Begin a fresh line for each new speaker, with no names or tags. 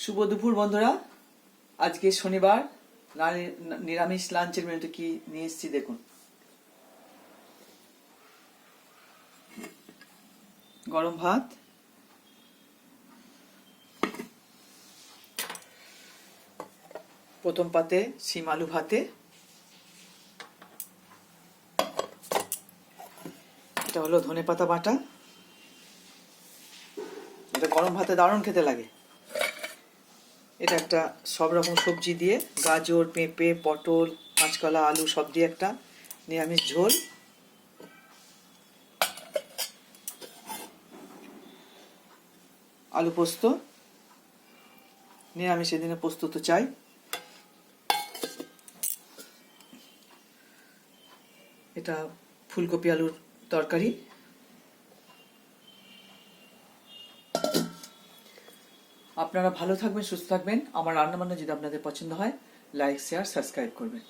শুভ দুপুর বন্ধুরা। আজকে শনিবার, নিরামিষ লাঞ্চের মেনুতে কি নিয়ে এসেছি দেখুন। গরম ভাত, প্রথম পাতে শিম আলু ভাতে, এটা হলো ধনেপাতা বাটা। এটা গরম ভাতে দারুণ খেতে লাগে। এটা একটা সব রকম সবজি দিয়ে, গাজর, পেঁপে, পটল, কাঁচকলা, আলু সব দিয়ে একটা নিরামিষ ঝোল। আলু পোস্ত, নিরামিষের দিনে পোস্ত তো চাই। এটা ফুলকপি আলুর তরকারি। আপনারা ভালো থাকবেন, সুস্থ থাকবেন। আমার রান্নাবান্না যদি আপনাদের পছন্দ হয়, লাইক, শেয়ার, সাবস্ক্রাইব করবেন।